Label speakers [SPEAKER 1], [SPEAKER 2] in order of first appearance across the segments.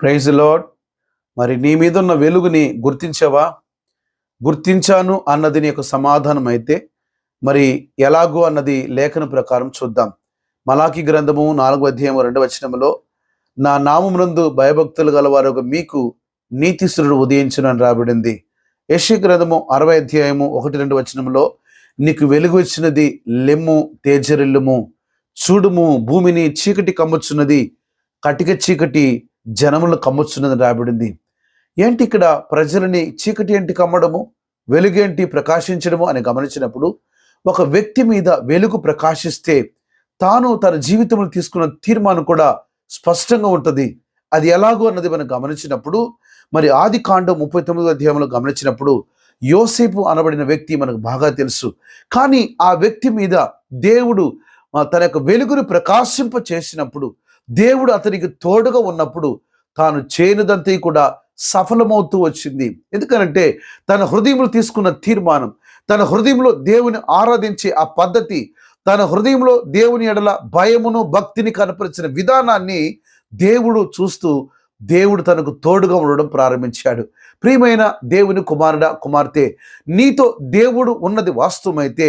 [SPEAKER 1] Praise lord. మరి నీ మీద ఉన్న వెలుగుని గుర్తించావా? గుర్తించాను అన్నది నీ యొక్క సమాధానం అయితే మరి ఎలాగో అన్నది లేఖన ప్రకారం చూద్దాం. మలాకి గ్రంథము 4వ అధ్యాయం 2వ వచనములో, నా నామమునందు భయభక్తులు గలవారు మీకు నీతిశ్వరుడు ఉదయించును అని రాబడింది. యెషయా గ్రంథము 60వ అధ్యాయము 1-2 వచనములో, నీకు వెలుగు వచ్చినది, లెమ్ము తేజరిల్లుము, చూడుము భూమిని చీకటి కమ్ముచున్నది, కటిక చీకటి జనములు కమ్ముచున్నది రాబడింది. ఏంటి ఇక్కడ ప్రజలని చీకటి ఏంటి కమ్మడము, వెలుగేంటి ప్రకాశించడము అని గమనించినప్పుడు, ఒక వ్యక్తి మీద వెలుగు ప్రకాశిస్తే తాను తన జీవితంలో తీసుకున్న తీర్మానం కూడా స్పష్టంగా ఉంటుంది. అది ఎలాగో అన్నది మనం గమనించినప్పుడు, మరి ఆదికాండం 39వ అధ్యాయంలో గమనించినప్పుడు, యోసేపు అనబడిన వ్యక్తి మనకు బాగా తెలుసు. కానీ ఆ వ్యక్తి మీద దేవుడు తన యొక్క వెలుగును ప్రకాశింప చేసినప్పుడు, దేవుడు అతనికి తోడుగా ఉన్నప్పుడు తాను చేయనిదంతా కూడా సఫలమవుతూ వచ్చింది. ఎందుకనంటే తన హృదయంలో తీసుకున్న తీర్మానం, తన హృదయంలో దేవుని ఆరాధించే ఆ పద్ధతి, తన హృదయంలో దేవుని ఎడల భయమును భక్తిని కనపరిచిన విధానాన్ని దేవుడు చూస్తూ దేవుడు తనకు తోడుగా ఉండడం ప్రారంభించాడు. ప్రియమైన దేవుని కుమారుడా, కుమార్తె, నీతో దేవుడు ఉన్నది వాస్తవమైతే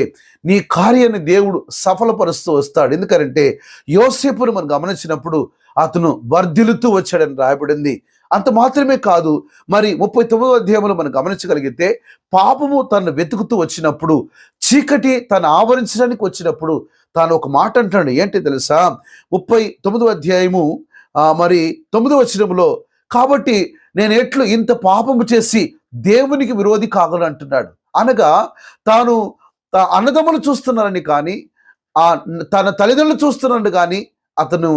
[SPEAKER 1] నీ కార్యాన్ని దేవుడు సఫలపరుస్తూ వస్తాడు. ఎందుకంటే యోసేపును మనం గమనించినప్పుడు అతను వర్ధిల్లుతూ వచ్చాడని రాయబడింది. అంత మాత్రమే కాదు, మరి 39వ అధ్యాయంలో మనం గమనించగలిగితే, పాపము తనను వెతుకుతూ వచ్చినప్పుడు, చీకటి తను ఆవరించడానికి వచ్చినప్పుడు తాను ఒక మాట అంటాడు. ఏంటి తెలుసా? 39వ అధ్యాయము మరి 9వ వచనంలో, కాబట్టి నేను ఎట్లు ఇంత పాపము చేసి దేవునికి విరోధి కాగలను అంటున్నాడు. అనగా తాను అన్నదమ్ములు చూస్తున్నారని కానీ, తన తల్లిదండ్రులు చూస్తున్నారని కానీ అతను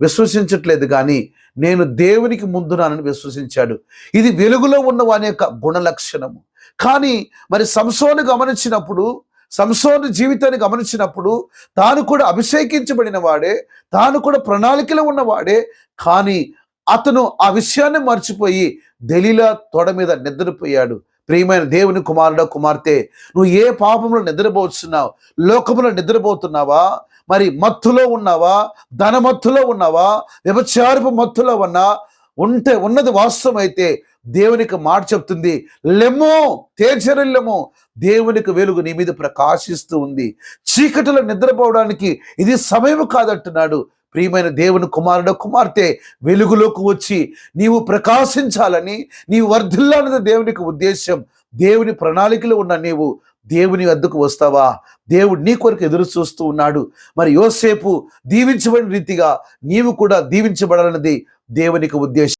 [SPEAKER 1] విశ్వసించట్లేదు, కానీ నేను దేవునికి ముందున్నానని విశ్వసించాడు. ఇది వెలుగులో ఉన్న వాని యొక్క గుణ లక్షణము. కానీ మరి సంసోను గమనించినప్పుడు, సంసోను జీవితాన్ని గమనించినప్పుడు, తాను కూడా అభిషేకించబడిన వాడే, తాను కూడా ప్రణాళికలో ఉన్నవాడే, కానీ అతను ఆ విషయాన్ని మర్చిపోయి దెలీలా తొడ మీద నిద్రపోయాడు. ప్రియమైన దేవుని కుమారుడా, కుమార్తె, నువ్వు ఏ పాపంలో నిద్రపోతున్నావు? లోకములో నిద్రపోతున్నావా? మరి మత్తులో ఉన్నావా? ధనమత్తులో ఉన్నావా? వ్యభిచారపు మత్తులో ఉన్నది వాస్తవమైతే దేవునికి మాట చెప్తుంది, లెమ్ము తేజరిల్లెము, దేవునికి వెలుగు నీ మీద ప్రకాశిస్తూ ఉంది. చీకటిలో నిద్రపోవడానికి ఇది సమయం కాదంటున్నాడు. ప్రియమైన దేవుని కుమారుడు, కుమార్తె, వెలుగులోకి వచ్చి నీవు ప్రకాశించాలని, నీవు వర్ధిల్లాలన్నది దేవునికి ఉద్దేశం. దేవుని ప్రణాళికలో ఉన్న నీవు దేవుని వద్దకు వస్తావా? దేవుడు నీ కొరకు ఎదురు చూస్తూ ఉన్నాడు. మరి యోసేపు దీవించబడిన రీతిగా నీవు కూడా దీవించబడాలన్నది దేవునికి ఉద్దేశం.